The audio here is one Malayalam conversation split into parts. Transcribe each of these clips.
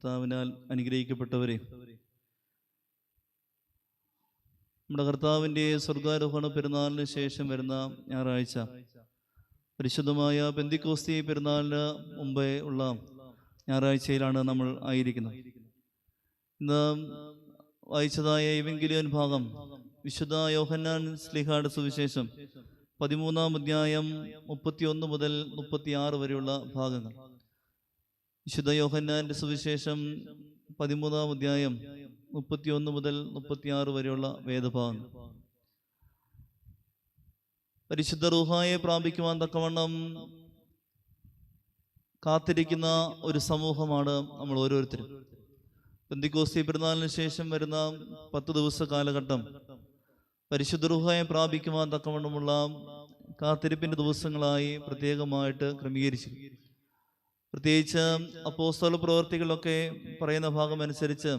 കർത്താവിനാൽ അനുഗ്രഹിക്കപ്പെട്ടവരെ, നമ്മുടെ കർത്താവിൻ്റെ സ്വർഗാരോഹണ പെരുന്നാളിന് ശേഷം വരുന്ന ഞായറാഴ്ച പരിശുദ്ധമായ പെന്തിക്കോസ്തി പെരുന്നാളിന് മുമ്പേ ഉള്ള ഞായറാഴ്ചയിലാണ് നമ്മൾ ആയിരിക്കുന്നത്. ഇന്ന് വായിച്ചതായ എവങ്കേലിയോൻ ഭാഗം വിശുദ്ധ യോഹന്നാൻ ശ്ലീഹായുടെ സുവിശേഷം 13-ാം അധ്യായം 31 മുതൽ 36 വരെയുള്ള ഭാഗങ്ങൾ. വിശുദ്ധ യോഹന്നാന്റെ സുവിശേഷം 13-ാം അധ്യായം 31 മുതൽ 36 വരെയുള്ള വേദഭാഗങ്ങൾ. പരിശുദ്ധ റൂഹായെ പ്രാപിക്കുവാൻ തക്കവണ്ണം കാത്തിരിക്കുന്ന ഒരു സമൂഹമാണ് നമ്മൾ ഓരോരുത്തരും. പെന്തിക്കോസ്തി പെരുന്നാളിന് ശേഷം വരുന്ന 10 ദിവസ കാലഘട്ടം പരിശുദ്ധ റൂഹായെ പ്രാപിക്കുവാൻ തക്കവണ്ണമുള്ള കാത്തിരിപ്പിന്റെ ദിവസങ്ങളായി പ്രത്യേകമായിട്ട് ക്രമീകരിച്ചു. പ്രത്യേകിച്ച് അപ്പോസ്തല പ്രവർത്തികളൊക്കെ പറയുന്ന ഭാഗം അനുസരിച്ച്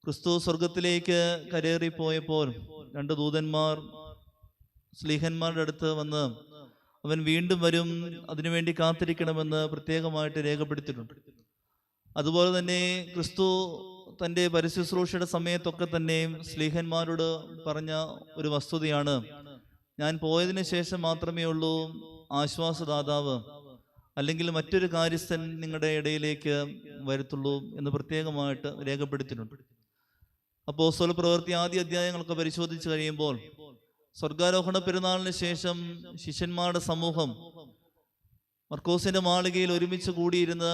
ക്രിസ്തു സ്വർഗത്തിലേക്ക് കരേറിപ്പോയപ്പോൾ 2 ദൂതന്മാർ ശ്ലീഹന്മാരുടെ അടുത്ത് വന്ന് അവൻ വീണ്ടും വരും, അതിനുവേണ്ടി കാത്തിരിക്കണമെന്ന് പ്രത്യേകമായിട്ട് രേഖപ്പെടുത്തിയിട്ടുണ്ട്. അതുപോലെ തന്നെ ക്രിസ്തു തൻ്റെ പരശുശ്രൂഷയുടെ സമയത്തൊക്കെ തന്നെ ശ്ലീഹന്മാരോട് പറഞ്ഞ ഒരു വസ്തുതയാണ്, ഞാൻ പോയതിനു ശേഷം മാത്രമേ ഉള്ളൂ ആശ്വാസദാതാവ് അല്ലെങ്കിൽ മറ്റൊരു കാര്യസ്ഥൻ നിങ്ങളുടെ ഇടയിലേക്ക് വരത്തുള്ളൂ എന്ന് പ്രത്യേകമായിട്ട് രേഖപ്പെടുത്തിയിട്ടുണ്ട്. അപ്പോസ്തല പ്രവൃത്തി ആദ്യ അധ്യായങ്ങളൊക്കെ പരിശോധിച്ച് കഴിയുമ്പോൾ സ്വർഗാരോഹണ പെരുന്നാളിന് ശേഷം ശിഷ്യന്മാരുടെ സമൂഹം മർക്കോസിന്റെ മാളികയിൽ ഒരുമിച്ച് കൂടിയിരുന്ന്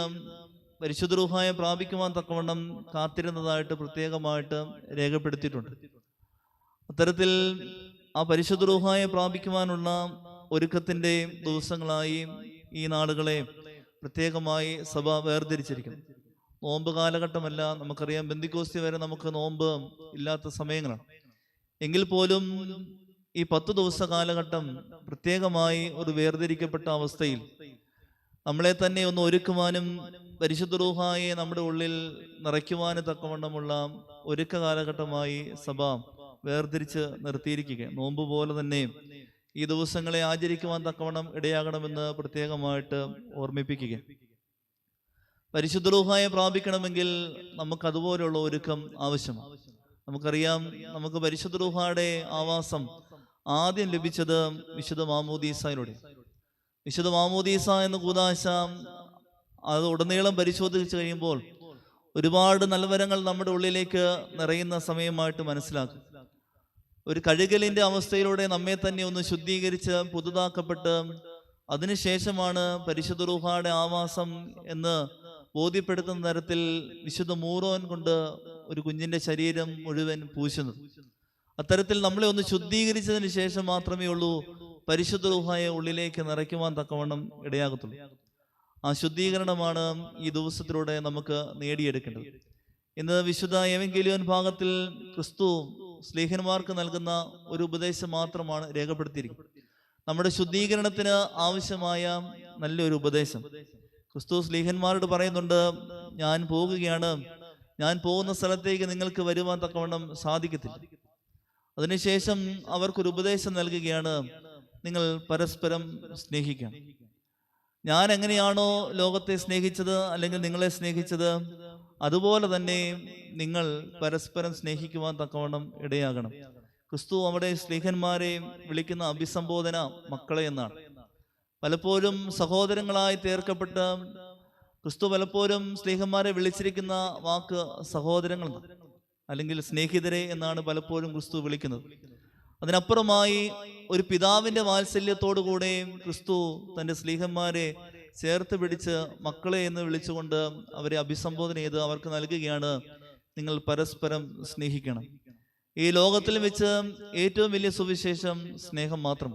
പരിശുദ്ധ റൂഹായെ പ്രാപിക്കുവാൻ തക്കവണ്ണം കാത്തിരുന്നതായിട്ട് പ്രത്യേകമായിട്ട് രേഖപ്പെടുത്തിയിട്ടുണ്ട്. അത്തരത്തിൽ ആ പരിശുദ്ധ റൂഹായെ പ്രാപിക്കുവാനുള്ള ഒരുക്കത്തിന്റെ ദിവസങ്ങളായി ഈ നാളുകളെ പ്രത്യേകമായി സഭ വേർതിരിച്ചിരിക്കുന്നു. നോമ്പ് കാലഘട്ടമല്ല, നമുക്കറിയാം പെന്തിക്കോസ്തി വരെ നമുക്ക് നോമ്പ് ഇല്ലാത്ത സമയങ്ങളാണ്. എങ്കിൽ പോലും ഈ 10 ദിവസ കാലഘട്ടം പ്രത്യേകമായി ഒരു വേർതിരിക്കപ്പെട്ട അവസ്ഥയിൽ നമ്മളെ തന്നെ ഒന്ന് ഒരുക്കുവാനും പരിശുദ്ധ റൂഹായെ നമ്മുടെ ഉള്ളിൽ നിറയ്ക്കുവാനും തക്കവണ്ണമുള്ള ഒരുക്ക കാലഘട്ടമായി സഭ വേർതിരിച്ച് നിർത്തിയിരിക്കുക. നോമ്പ് പോലെ തന്നെ ഈ ദിവസങ്ങളെ ആചരിക്കുവാൻ തക്കവണ്ണം ഇടയാകണമെന്ന് പ്രത്യേകമായിട്ട് ഓർമ്മിപ്പിക്കുക. പരിശുദ്ധ റൂഹായെ പ്രാപിക്കണമെങ്കിൽ നമുക്ക് അതുപോലുള്ള ഒരുക്കം ആവശ്യമാണ്. നമുക്കറിയാം, നമുക്ക് പരിശുദ്ധ റൂഹായുടെ ആവാസം ആദ്യം ലഭിച്ചത് വിശുദ്ധ മാമോദീസയിലൂടെ. വിശുദ്ധ മാമോദീസ എന്ന കൂദാശ അത് ഉടനീളം പരിശോധിച്ച് കഴിയുമ്പോൾ ഒരുപാട് നൽവരങ്ങൾ നമ്മുടെ ഉള്ളിലേക്ക് നിറയുന്ന സമയമായിട്ട് മനസ്സിലാക്കും. ഒരു കഴുകലിന്റെ അവസ്ഥയിലൂടെ നമ്മെ തന്നെ ഒന്ന് ശുദ്ധീകരിച്ച് പുതുതാക്കപ്പെട്ട് അതിനുശേഷമാണ് പരിശുദ്ധ റൂഹായുടെ ആവാസം എന്ന് ബോധ്യപ്പെടുത്തുന്ന തരത്തിൽ വിശുദ്ധ മൂറോൻ കൊണ്ട് ഒരു കുഞ്ഞിന്റെ ശരീരം മുഴുവൻ പൂശുന്നത്. അത്തരത്തിൽ നമ്മളെ ഒന്ന് ശുദ്ധീകരിച്ചതിന് ശേഷം മാത്രമേ ഉള്ളൂ പരിശുദ്ധ റൂഹായെ ഉള്ളിലേക്ക് നിറയ്ക്കുവാൻ തക്കവണ്ണം ഇടയാകത്തുള്ളൂ. ആ ശുദ്ധീകരണമാണ് ഈ ദിവസത്തിലൂടെ നമുക്ക് നേടിയെടുക്കേണ്ടത്. ഇന്ന് വിശുദ്ധ എവങ്കേലിയോൻ ഭാഗത്തിൽ ക്രിസ്തു ശ്ലീഹന്മാർക്ക് നൽകുന്ന ഒരു ഉപദേശം മാത്രമാണ് രേഖപ്പെടുത്തിയിരിക്കുന്നത്. നമ്മുടെ ശുദ്ധീകരണത്തിന് ആവശ്യമായ നല്ലൊരു ഉപദേശം ക്രിസ്തു ശ്ലീഹന്മാരോട് പറയുന്നുണ്ട്. ഞാൻ പോകുകയാണ്, ഞാൻ പോകുന്ന സ്ഥലത്തേക്ക് നിങ്ങൾക്ക് വരുവാൻ തക്കവണ്ണം സാധിക്കത്തില്ല. അതിനുശേഷം അവർക്കൊരു ഉപദേശം നൽകുകയാണ്, നിങ്ങൾ പരസ്പരം സ്നേഹിക്കണം. ഞാൻ എങ്ങനെയാണോ ലോകത്തെ സ്നേഹിച്ചത് അല്ലെങ്കിൽ നിങ്ങളെ സ്നേഹിച്ചത്, അതുപോലെ തന്നെ നിങ്ങൾ പരസ്പരം സ്നേഹിക്കുവാൻ തക്കവണ്ണം ഇടയാകണം. ക്രിസ്തു അവിടെ ശ്ലീഹന്മാരെ വിളിക്കുന്ന അഭിസംബോധന മക്കളെ എന്നാണ്. പലപ്പോഴും സഹോദരങ്ങളായി തീർക്കപ്പെട്ട ക്രിസ്തു പലപ്പോഴും ശ്ലീഹന്മാരെ വിളിച്ചിരിക്കുന്ന വാക്ക് സഹോദരങ്ങൾ അല്ലെങ്കിൽ സ്നേഹിതരെ എന്നാണ് പലപ്പോഴും ക്രിസ്തു വിളിക്കുന്നത്. അതിനപ്പുറമായി ഒരു പിതാവിന്റെ വാത്സല്യത്തോടുകൂടെ ക്രിസ്തു തൻ്റെ ശ്ലീഹന്മാരെ ചേർത്ത് പിടിച്ച് മക്കളെ എന്ന് വിളിച്ചുകൊണ്ട് അവരെ അഭിസംബോധന ചെയ്ത് അവർക്ക് നൽകുകയാണ്, നിങ്ങൾ പരസ്പരം സ്നേഹിക്കണം. ഈ ലോകത്തിൽ വെച്ച് ഏറ്റവും വലിയ സുവിശേഷം സ്നേഹം മാത്രം.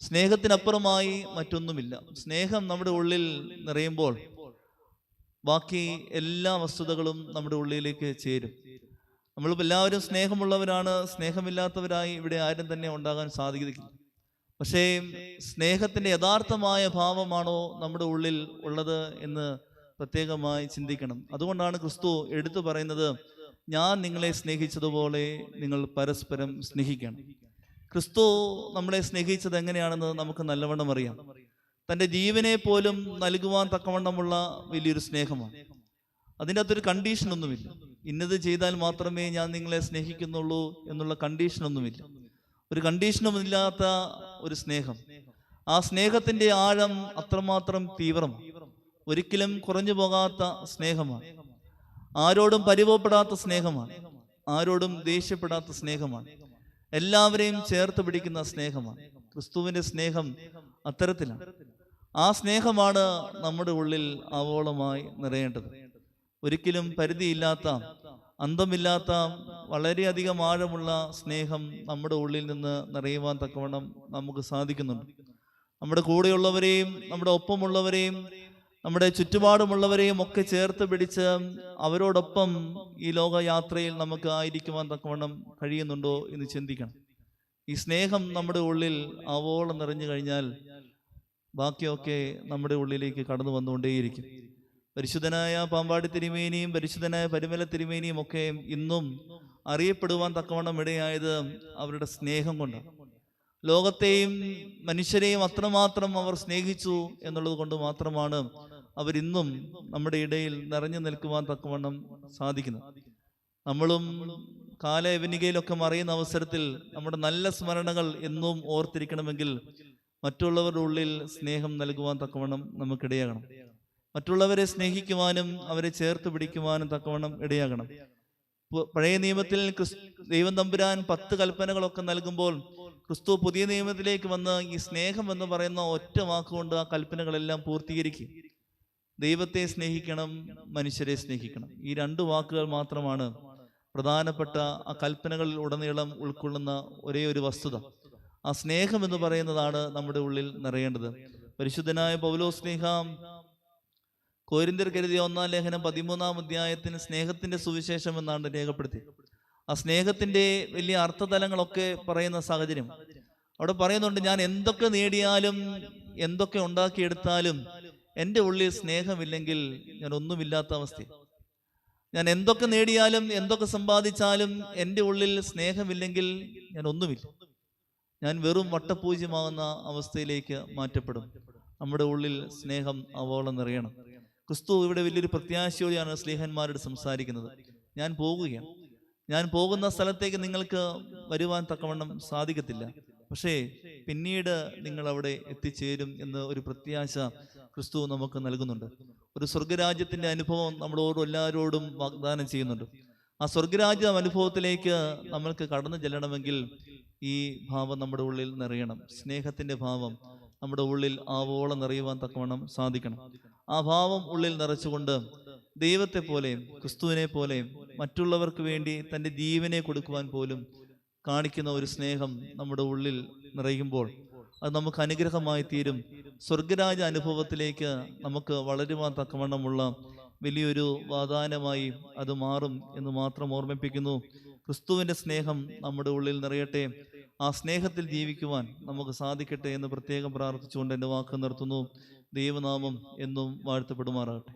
സ്നേഹത്തിനപ്പുറമായി മറ്റൊന്നുമില്ല. സ്നേഹം നമ്മുടെ ഉള്ളിൽ നിറയുമ്പോൾ ബാക്കി എല്ലാ വസ്തുതകളും നമ്മുടെ ഉള്ളിലേക്ക് ചേരും. നമ്മൾ എല്ലാവരും സ്നേഹമുള്ളവരാണ്, സ്നേഹമില്ലാത്തവരായി ഇവിടെ ആരും തന്നെ ഉണ്ടാകാൻ സാധിക്കില്ല. പക്ഷേ സ്നേഹത്തിന്റെ യഥാർത്ഥമായ ഭാവമാണോ നമ്മുടെ ഉള്ളിൽ ഉള്ളത് എന്ന് പ്രത്യേകമായി ചിന്തിക്കണം. അതുകൊണ്ടാണ് ക്രിസ്തു എടുത്തു പറയുന്നത്, ഞാൻ നിങ്ങളെ സ്നേഹിച്ചതുപോലെ നിങ്ങൾ പരസ്പരം സ്നേഹിക്കണം. ക്രിസ്തു നമ്മളെ സ്നേഹിച്ചത് എങ്ങനെയാണെന്ന് നമുക്ക് നല്ലവണ്ണം അറിയാം. തൻ്റെ ജീവനെ പോലും നൽകുവാൻ തക്കവണ്ണമുള്ള വലിയൊരു സ്നേഹമാണ്. അതിൻ്റെ അകത്തൊരു കണ്ടീഷനൊന്നുമില്ല. ഇന്നത് ചെയ്താൽ മാത്രമേ ഞാൻ നിങ്ങളെ സ്നേഹിക്കുന്നുള്ളൂ എന്നുള്ള കണ്ടീഷനൊന്നുമില്ല. ഒരു കണ്ടീഷനുമില്ലാത്ത ഒരു സ്നേഹം. ആ സ്നേഹത്തിന്റെ ആഴം അത്രമാത്രം തീവ്രമാണ്. ഒരിക്കലും കുറഞ്ഞു പോകാത്ത സ്നേഹമാണ്. ആരോടും പരിഭവപ്പെടാത്ത സ്നേഹമാണ്. ആരോടും ദേഷ്യപ്പെടാത്ത സ്നേഹമാണ്. എല്ലാവരെയും ചേർത്ത് പിടിക്കുന്ന സ്നേഹമാണ്. ക്രിസ്തുവിന്റെ സ്നേഹം അത്തരത്തിലാണ്. ആ സ്നേഹമാണ് നമ്മുടെ ഉള്ളിൽ ആവോളമായി നിറയേണ്ടത്. ഒരിക്കലും പരിധിയില്ലാത്ത, അന്തമില്ലാത്ത, വളരെയധികം ആഴമുള്ള സ്നേഹം നമ്മുടെ ഉള്ളിൽ നിന്ന് നിറയുവാൻ തക്കവണ്ണം നമുക്ക് സാധിക്കുന്നുണ്ട്. നമ്മുടെ കൂടെയുള്ളവരെയും നമ്മുടെ ഒപ്പമുള്ളവരെയും നമ്മുടെ ചുറ്റുപാടുമുള്ളവരെയും ഒക്കെ ചേർത്ത് പിടിച്ച് അവരോടൊപ്പം ഈ ലോകയാത്രയിൽ നമുക്ക് ആയിരിക്കുവാൻ തക്കവണ്ണം കഴിയുന്നുണ്ടോ എന്ന് ചിന്തിക്കണം. ഈ സ്നേഹം നമ്മുടെ ഉള്ളിൽ ആവോളം നിറഞ്ഞു കഴിഞ്ഞാൽ ബാക്കിയൊക്കെ നമ്മുടെ ഉള്ളിലേക്ക് കടന്നു വന്നുകൊണ്ടേയിരിക്കും. പരിശുദ്ധനായ പാമ്പാടി തിരുമേനിയും പരിശുദ്ധനായ പരിമല തിരുമേനിയും ഒക്കെ ഇന്നും അറിയപ്പെടുവാൻ തക്കവണ്ണം ഇടയായത് അവരുടെ സ്നേഹം കൊണ്ടാണ്. ലോകത്തെയും മനുഷ്യരെയും അത്രമാത്രം അവർ സ്നേഹിച്ചു എന്നുള്ളത് കൊണ്ട് മാത്രമാണ് അവരിന്നും നമ്മുടെ ഇടയിൽ നിറഞ്ഞു നിൽക്കുവാൻ തക്കവണ്ണം സാധിക്കുന്നത്. നമ്മളും കാലയവനികയിലൊക്കെ മറിയുന്ന അവസരത്തിൽ നമ്മുടെ നല്ല സ്മരണകൾ എന്നും ഓർത്തിരിക്കണമെങ്കിൽ മറ്റുള്ളവരുടെ ഉള്ളിൽ സ്നേഹം നൽകുവാൻ തക്കവണ്ണം നമുക്കിടയാകണം. മറ്റുള്ളവരെ സ്നേഹിക്കുവാനും അവരെ ചേർത്ത് പിടിക്കുവാനും തക്കവണ്ണം ഇടയാകണം. പഴയ നിയമത്തിൽ ദൈവം തമ്പുരാൻ 10 കൽപ്പനകളൊക്കെ നൽകുമ്പോൾ ക്രിസ്തു പുതിയ നിയമത്തിലേക്ക് വന്ന് ഈ സ്നേഹം എന്ന് പറയുന്ന ഒറ്റ വാക്കുകൊണ്ട് ആ കൽപ്പനകളെല്ലാം പൂർത്തീകരിക്കും. ദൈവത്തെ സ്നേഹിക്കണം, മനുഷ്യരെ സ്നേഹിക്കണം. ഈ 2 വാക്കുകൾ മാത്രമാണ് പ്രധാനപ്പെട്ട ആ കൽപ്പനകളിൽ ഉടനീളം ഉൾക്കൊള്ളുന്ന ഒരേ ഒരു വസ്തുത. ആ സ്നേഹം എന്ന് പറയുന്നതാണ് നമ്മുടെ ഉള്ളിൽ നിറയേണ്ടത്. പരിശുദ്ധനായ പൗലോസ്ലീഹ കൊരിന്ത്യർക്ക് എഴുതിയ 1-ാം ലേഖനം 13-ാം അധ്യായത്തിന് സ്നേഹത്തിന്റെ സുവിശേഷം എന്നാണ് രേഖപ്പെടുത്തി. ആ സ്നേഹത്തിന്റെ വലിയ അർത്ഥതലങ്ങളൊക്കെ പറയുന്ന സാഹചര്യം അവിടെ പറയുന്നുണ്ട്. ഞാൻ എന്തൊക്കെ നേടിയാലും എന്തൊക്കെ ഉണ്ടാക്കിയെടുത്താലും എൻ്റെ ഉള്ളിൽ സ്നേഹമില്ലെങ്കിൽ ഞാൻ ഒന്നുമില്ലാത്ത അവസ്ഥ. ഞാൻ എന്തൊക്കെ നേടിയാലും എന്തൊക്കെ സമ്പാദിച്ചാലും എൻ്റെ ഉള്ളിൽ സ്നേഹമില്ലെങ്കിൽ ഞാൻ ഒന്നുമില്ല. ഞാൻ വെറും വട്ടപൂജ്യമാകുന്ന അവസ്ഥയിലേക്ക് മാറ്റപ്പെടും. നമ്മുടെ ഉള്ളിൽ സ്നേഹം ആവോളം നിറയണം. ക്രിസ്തു ഇവിടെ വലിയൊരു പ്രത്യാശയോടെയാണ് സ്നേഹന്മാരോട് സംസാരിക്കുന്നത്. ഞാൻ പോകുകയാണ്, ഞാൻ പോകുന്ന സ്ഥലത്തേക്ക് നിങ്ങൾക്ക് വരുവാൻ തക്കവണ്ണം സാധിക്കത്തില്ല, പക്ഷേ പിന്നീട് നിങ്ങൾ അവിടെ എത്തിച്ചേരും എന്ന് ഒരു പ്രത്യാശ ക്രിസ്തു നമുക്ക് നൽകുന്നുണ്ട്. ഒരു സ്വർഗരാജ്യത്തിന്റെ അനുഭവം നമ്മളോട് എല്ലാവരോടും വാഗ്ദാനം ചെയ്യുന്നുണ്ട്. ആ സ്വർഗരാജ്യ അനുഭവത്തിലേക്ക് നമ്മൾക്ക് കടന്നു ചെല്ലണമെങ്കിൽ ഈ ഭാവം നമ്മുടെ ഉള്ളിൽ നിറയണം. സ്നേഹത്തിന്റെ ഭാവം നമ്മുടെ ഉള്ളിൽ ആവോളം നിറയുവാൻ തക്കവണ്ണം സാധിക്കണം. ആ ഭാവം ഉള്ളിൽ നിറച്ചുകൊണ്ട് ദൈവത്തെ പോലെ, ക്രിസ്തുവിനെ പോലെ മറ്റുള്ളവർക്ക് വേണ്ടി തൻ്റെ ജീവനെ കൊടുക്കുവാൻ പോലും കാണിക്കുന്ന ഒരു സ്നേഹം നമ്മുടെ ഉള്ളിൽ നിറയുമ്പോൾ അത് നമുക്ക് അനുഗ്രഹമായി തീരും. സ്വർഗരാജ അനുഭവത്തിലേക്ക് നമുക്ക് വളരുവാൻ തക്കവണ്ണമുള്ള വലിയൊരു വാദാനമായി അത് മാറും എന്ന് മാത്രം ഓർമ്മിപ്പിക്കുന്നു. ക്രിസ്തുവിൻ്റെ സ്നേഹം നമ്മുടെ ഉള്ളിൽ നിറയട്ടെ. ആ സ്നേഹത്തിൽ ജീവിക്കുവാൻ നമുക്ക് സാധിക്കട്ടെ എന്ന് പ്രത്യേകം പ്രാർത്ഥിച്ചുകൊണ്ട് എൻ്റെ വാക്ക് നിർത്തുന്നു. ദൈവനാമം എന്നും വാഴ്ത്തപ്പെടുമാറാകട്ടെ.